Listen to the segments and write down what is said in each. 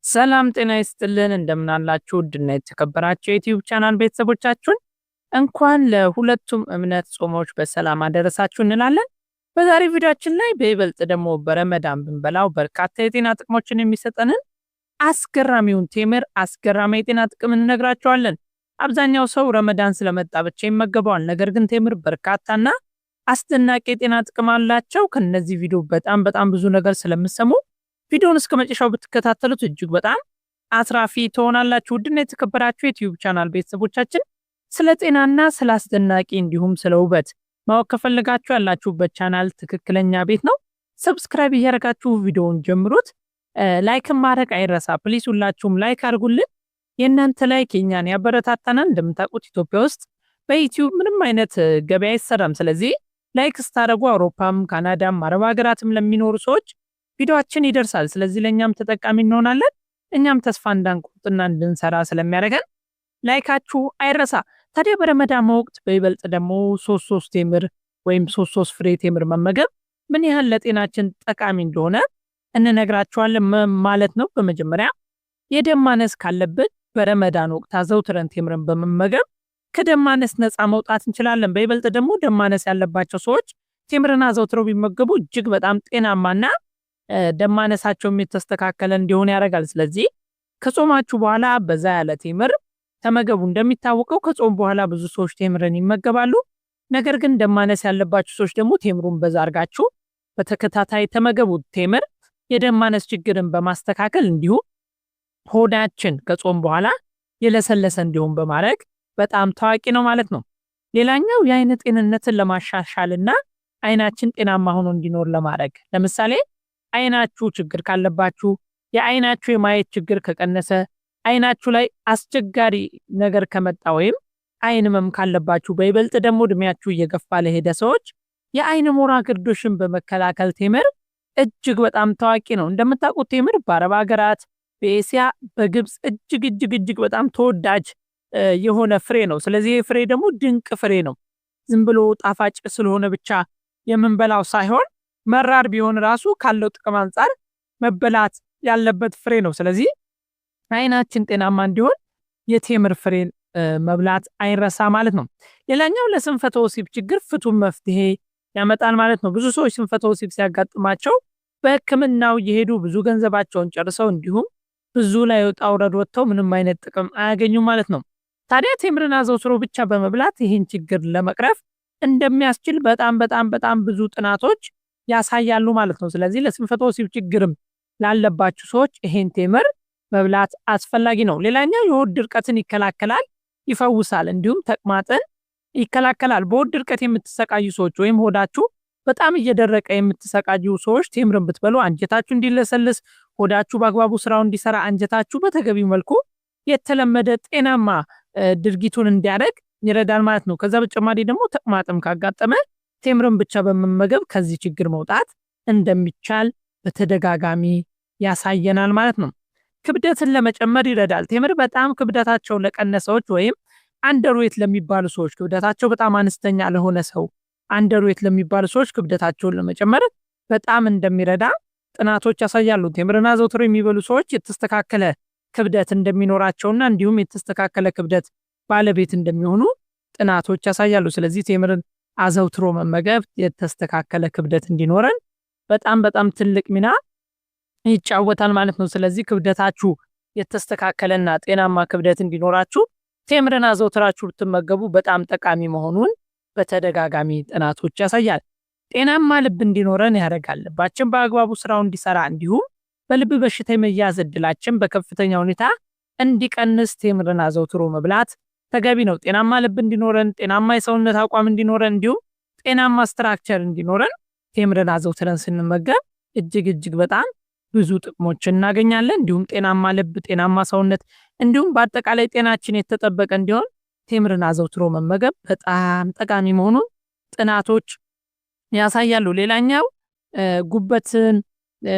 ሰላም ጤና ይስጥልን እንደምን አላችሁ ውድና የተከበራችሁ የዩቲዩብ ቻናል ቤተሰቦቻችን እንኳን ለሁለቱም እምነት ጾሞች በሰላም አደረሳችሁ እንላለን። በዛሬ ቪዲዮአችን ላይ በይበልጥ ደግሞ በረመዳን ብንበላው በርካታ የጤና ጥቅሞችን የሚሰጠንን አስገራሚውን ቴምር አስገራሚ የጤና ጥቅም እንነግራችኋለን። አብዛኛው ሰው ረመዳን ስለመጣ ብቻ ይመገበዋል። ነገር ግን ቴምር በርካታና አስደናቂ የጤና ጥቅም አላቸው። ከነዚህ ቪዲዮ በጣም ብዙ ነገር ስለምሰሙ ቪዲዮውን እስከ መጨረሻው ብትከታተሉት እጅግ በጣም አትራፊ ትሆናላችሁ። ውድና የተከበራችሁ የዩቲዩብ ቻናል ቤተሰቦቻችን ስለ ጤናና ስለ አስደናቂ እንዲሁም ስለ ውበት ማወቅ ከፈለጋችሁ ያላችሁበት ቻናል ትክክለኛ ቤት ነው። ሰብስክራይብ እያደረጋችሁ ቪዲዮውን ጀምሩት። ላይክ ማድረግ አይረሳ ፕሊስ፣ ሁላችሁም ላይክ አድርጉልን። የእናንተ ላይክ የኛን ያበረታታናል። እንደምታውቁት ኢትዮጵያ ውስጥ በዩቲዩብ ምንም አይነት ገበያ አይሰራም። ስለዚህ ላይክ ስታደርጉ አውሮፓም ካናዳም አረብ ሀገራትም ለሚኖሩ ሰዎች ቪዲዮአችን ይደርሳል። ስለዚህ ለኛም ተጠቃሚ እንሆናለን። እኛም ተስፋ እንዳንቆርጥና እንድንሰራ ስለሚያደርገን ላይካችሁ አይረሳ። ታዲያ በረመዳን ወቅት በይበልጥ ደግሞ 3 ቴምር ወይም 3 ፍሬ ቴምር መመገብ ምን ያህል ለጤናችን ጠቃሚ እንደሆነ እንነግራችኋለን ማለት ነው። በመጀመሪያ የደም ማነስ ካለበት በረመዳን ወቅት አዘውትረን ቴምርን በመመገብ ከደም ማነስ ነፃ መውጣት እንችላለን። በይበልጥ ደግሞ ደም ማነስ ያለባቸው ሰዎች ቴምርን አዘውትረው ቢመገቡ እጅግ በጣም ጤናማና ደም ማነሳቸው የተስተካከለ እንዲሆን ያደርጋል። ስለዚህ ከጾማችሁ በኋላ በዛ ያለ ቴምር ተመገቡ። እንደሚታወቀው ከጾም በኋላ ብዙ ሰዎች ቴምርን ይመገባሉ። ነገር ግን ደም ማነስ ያለባችሁ ሰዎች ደግሞ ቴምሩን በዛ አድርጋችሁ በተከታታይ ተመገቡ። ቴምር የደም ማነስ ችግርን በማስተካከል እንዲሁም ሆዳችን ከጾም በኋላ የለሰለሰ እንዲሆን በማድረግ በጣም ታዋቂ ነው ማለት ነው። ሌላኛው የአይን ጤንነትን ለማሻሻልና አይናችን ጤናማ ሆኖ እንዲኖር ለማድረግ ለምሳሌ አይናችሁ ችግር ካለባችሁ፣ የአይናችሁ የማየት ችግር ከቀነሰ፣ አይናችሁ ላይ አስቸጋሪ ነገር ከመጣ ወይም አይን ህመም ካለባችሁ፣ በይበልጥ ደግሞ እድሜያችሁ እየገፋ ለሄደ ሰዎች የአይን ሞራ ግርዶሽን በመከላከል ቴምር እጅግ በጣም ታዋቂ ነው። እንደምታውቁት ቴምር በአረብ ሀገራት፣ በኤሲያ፣ በግብጽ እጅግ በጣም ተወዳጅ የሆነ ፍሬ ነው። ስለዚህ ይህ ፍሬ ደግሞ ድንቅ ፍሬ ነው። ዝም ብሎ ጣፋጭ ስለሆነ ብቻ የምንበላው ሳይሆን መራር ቢሆን ራሱ ካለው ጥቅም አንጻር መበላት ያለበት ፍሬ ነው። ስለዚህ አይናችን ጤናማ እንዲሆን የቴምር ፍሬን መብላት አይረሳ ማለት ነው። ሌላኛው ለስንፈተ ወሲብ ችግር ፍቱን መፍትሄ ያመጣል ማለት ነው። ብዙ ሰዎች ስንፈተ ወሲብ ሲያጋጥማቸው በሕክምናው እየሄዱ ብዙ ገንዘባቸውን ጨርሰው እንዲሁም ብዙ ላይ ወጣ ውረድ ወጥተው ምንም አይነት ጥቅም አያገኙም ማለት ነው። ታዲያ ቴምርን አዘውትሮ ብቻ በመብላት ይህን ችግር ለመቅረፍ እንደሚያስችል በጣም ብዙ ጥናቶች ያሳያሉ ማለት ነው። ስለዚህ ለስንፈተ ወሲብ ችግርም ላለባችሁ ሰዎች ይሄን ቴምር መብላት አስፈላጊ ነው። ሌላኛው የሆድ ድርቀትን ይከላከላል፣ ይፈውሳል፣ እንዲሁም ተቅማጥን ይከላከላል። በሆድ ድርቀት የምትሰቃዩ ሰዎች ወይም ሆዳችሁ በጣም እየደረቀ የምትሰቃዩ ሰዎች ቴምርን ብትበሉ አንጀታችሁ እንዲለሰልስ፣ ሆዳችሁ በአግባቡ ስራው እንዲሰራ፣ አንጀታችሁ በተገቢው መልኩ የተለመደ ጤናማ ድርጊቱን እንዲያደርግ ይረዳል ማለት ነው። ከዛ በተጨማሪ ደግሞ ተቅማጥም ካጋጠመ ቴምርን ብቻ በመመገብ ከዚህ ችግር መውጣት እንደሚቻል በተደጋጋሚ ያሳየናል ማለት ነው። ክብደትን ለመጨመር ይረዳል። ቴምር በጣም ክብደታቸው ለቀነሰዎች ወይም አንደርዌት ለሚባሉ ሰዎች፣ ክብደታቸው በጣም አነስተኛ ለሆነ ሰው አንደርዌት ለሚባሉ ሰዎች ክብደታቸውን ለመጨመር በጣም እንደሚረዳ ጥናቶች ያሳያሉ። ቴምርን አዘውትሮ የሚበሉ ሰዎች የተስተካከለ ክብደት እንደሚኖራቸውና እንዲሁም የተስተካከለ ክብደት ባለቤት እንደሚሆኑ ጥናቶች ያሳያሉ። ስለዚህ ቴምርን አዘውትሮ መመገብ የተስተካከለ ክብደት እንዲኖረን በጣም ትልቅ ሚና ይጫወታል ማለት ነው። ስለዚህ ክብደታችሁ የተስተካከለና ጤናማ ክብደት እንዲኖራችሁ ቴምርን አዘውትራችሁ ብትመገቡ በጣም ጠቃሚ መሆኑን በተደጋጋሚ ጥናቶች ያሳያል። ጤናማ ልብ እንዲኖረን ያደርጋል። ልባችን በአግባቡ ስራው እንዲሰራ እንዲሁም በልብ በሽታ የመያዝ እድላችን በከፍተኛ ሁኔታ እንዲቀንስ ቴምርን አዘውትሮ መብላት ተገቢ ነው። ጤናማ ልብ እንዲኖረን፣ ጤናማ የሰውነት አቋም እንዲኖረን እንዲሁም ጤናማ ስትራክቸር እንዲኖረን ቴምርን አዘውትረን ስንመገብ እጅግ በጣም ብዙ ጥቅሞችን እናገኛለን። እንዲሁም ጤናማ ልብ፣ ጤናማ ሰውነት እንዲሁም በአጠቃላይ ጤናችን የተጠበቀ እንዲሆን ቴምርን አዘውትሮ መመገብ በጣም ጠቃሚ መሆኑን ጥናቶች ያሳያሉ። ሌላኛው ጉበትን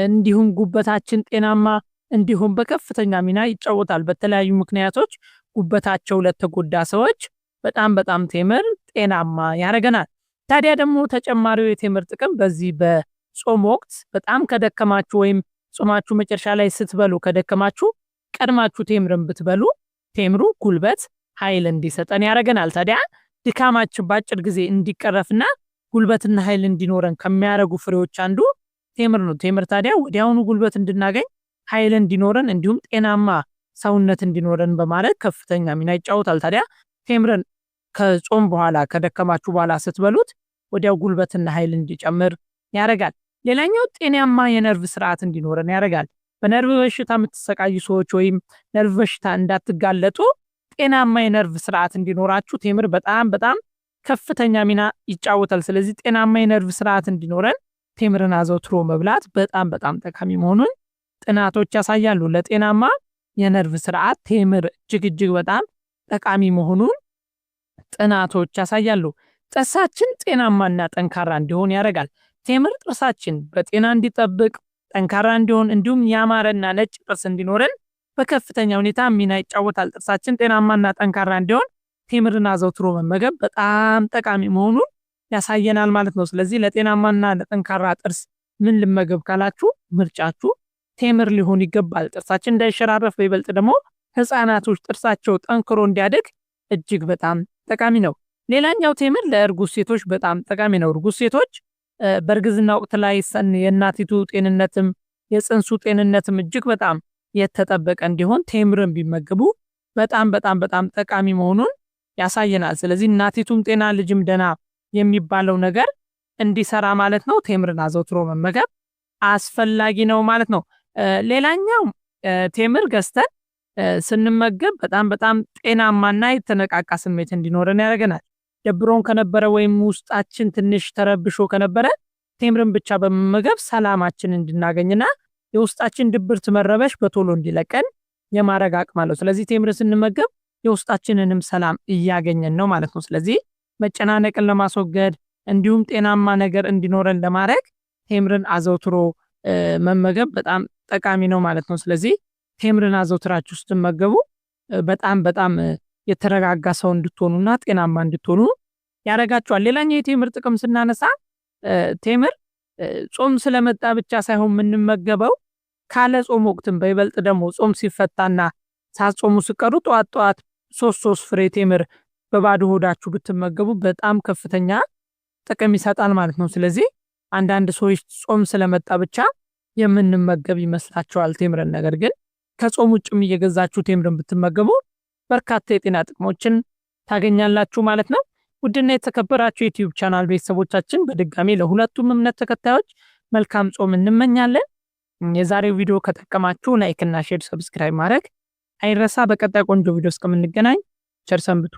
እንዲሁም ጉበታችን ጤናማ እንዲሁም በከፍተኛ ሚና ይጫወታል። በተለያዩ ምክንያቶች ጉበታቸው ለተጎዳ ሰዎች በጣም ቴምር ጤናማ ያደርገናል። ታዲያ ደግሞ ተጨማሪው የቴምር ጥቅም በዚህ በጾም ወቅት በጣም ከደከማችሁ ወይም ጾማችሁ መጨረሻ ላይ ስትበሉ ከደከማችሁ ቀድማችሁ ቴምርን ብትበሉ ቴምሩ ጉልበት ኃይል እንዲሰጠን ያደርገናል። ታዲያ ድካማችን በአጭር ጊዜ እንዲቀረፍና ጉልበትና ኃይል እንዲኖረን ከሚያደርጉ ፍሬዎች አንዱ ቴምር ነው። ቴምር ታዲያ ወዲያውኑ ጉልበት እንድናገኝ ኃይል እንዲኖረን እንዲሁም ጤናማ ሰውነት እንዲኖረን በማለት ከፍተኛ ሚና ይጫወታል። ታዲያ ቴምርን ከጾም በኋላ ከደከማችሁ በኋላ ስትበሉት ወዲያው ጉልበትና ኃይል እንዲጨምር ያደርጋል። ሌላኛው ጤናማ የነርቭ ስርዓት እንዲኖረን ያደርጋል። በነርቭ በሽታ የምትሰቃዩ ሰዎች ወይም ነርቭ በሽታ እንዳትጋለጡ ጤናማ የነርቭ ስርዓት እንዲኖራችሁ ቴምር በጣም ከፍተኛ ሚና ይጫወታል። ስለዚህ ጤናማ የነርቭ ስርዓት እንዲኖረን ቴምርን አዘውትሮ መብላት በጣም ጠቃሚ መሆኑን ጥናቶች ያሳያሉ። ለጤናማ የነርቭ ስርዓት ቴምር እጅግ በጣም ጠቃሚ መሆኑን ጥናቶች ያሳያሉ። ጥርሳችን ጤናማና ጠንካራ እንዲሆን ያደርጋል። ቴምር ጥርሳችን በጤና እንዲጠብቅ ጠንካራ እንዲሆን እንዲሁም ያማረና ነጭ ጥርስ እንዲኖረን በከፍተኛ ሁኔታ ሚና ይጫወታል። ጥርሳችን ጤናማና ጠንካራ እንዲሆን ቴምርን አዘውትሮ መመገብ በጣም ጠቃሚ መሆኑን ያሳየናል ማለት ነው። ስለዚህ ለጤናማና ለጠንካራ ጥርስ ምን ልመገብ ካላችሁ ምርጫችሁ ቴምር ሊሆን ይገባል። ጥርሳችን እንዳይሸራረፍ በይበልጥ ደግሞ ህፃናቶች ጥርሳቸው ጠንክሮ እንዲያድግ እጅግ በጣም ጠቃሚ ነው። ሌላኛው ቴምር ለእርጉዝ ሴቶች በጣም ጠቃሚ ነው። እርጉዝ ሴቶች በእርግዝና ወቅት ላይ የእናቲቱ ጤንነትም የጽንሱ ጤንነትም እጅግ በጣም የተጠበቀ እንዲሆን ቴምርን ቢመገቡ በጣም ጠቃሚ መሆኑን ያሳየናል። ስለዚህ እናቲቱም ጤና ልጅም ደና የሚባለው ነገር እንዲሰራ ማለት ነው ቴምርን አዘውትሮ መመገብ አስፈላጊ ነው ማለት ነው። ሌላኛው ቴምር ገዝተን ስንመገብ በጣም ጤናማና የተነቃቃ ስሜት እንዲኖረን ያደርገናል። ደብሮን ከነበረ ወይም ውስጣችን ትንሽ ተረብሾ ከነበረ ቴምርን ብቻ በመመገብ ሰላማችን እንድናገኝና የውስጣችን ድብርት መረበሽ በቶሎ እንዲለቀን የማድረግ አቅም አለው። ስለዚህ ቴምር ስንመገብ የውስጣችንንም ሰላም እያገኘን ነው ማለት ነው። ስለዚህ መጨናነቅን ለማስወገድ እንዲሁም ጤናማ ነገር እንዲኖረን ለማድረግ ቴምርን አዘውትሮ መመገብ በጣም ጠቃሚ ነው ማለት ነው። ስለዚህ ቴምርን አዘውትራችሁ ስትመገቡ በጣም የተረጋጋ ሰው እንድትሆኑና ጤናማ እንድትሆኑ ያደርጋችኋል። ሌላኛው የቴምር ጥቅም ስናነሳ ቴምር ጾም ስለመጣ ብቻ ሳይሆን የምንመገበው ካለ ጾም ወቅትም በይበልጥ ደግሞ ጾም ሲፈታና ሳትጾሙ ሲቀሩ ጠዋት 3 ፍሬ ቴምር በባዶ ሆዳችሁ ብትመገቡ በጣም ከፍተኛ ጥቅም ይሰጣል ማለት ነው። ስለዚህ አንዳንድ ሰዎች ጾም ስለመጣ ብቻ የምንመገብ ይመስላቸዋል ቴምርን። ነገር ግን ከጾም ውጭም እየገዛችሁ ቴምርን ብትመገቡ በርካታ የጤና ጥቅሞችን ታገኛላችሁ ማለት ነው። ውድና የተከበራችሁ የዩቲዩብ ቻናል ቤተሰቦቻችን በድጋሚ ለሁለቱም እምነት ተከታዮች መልካም ጾም እንመኛለን። የዛሬው ቪዲዮ ከጠቀማችሁ ላይክ እና ሼር፣ ሰብስክራይብ ማድረግ አይረሳ። በቀጣይ ቆንጆ ቪዲዮ እስከምንገናኝ ቸር ሰንብቱ።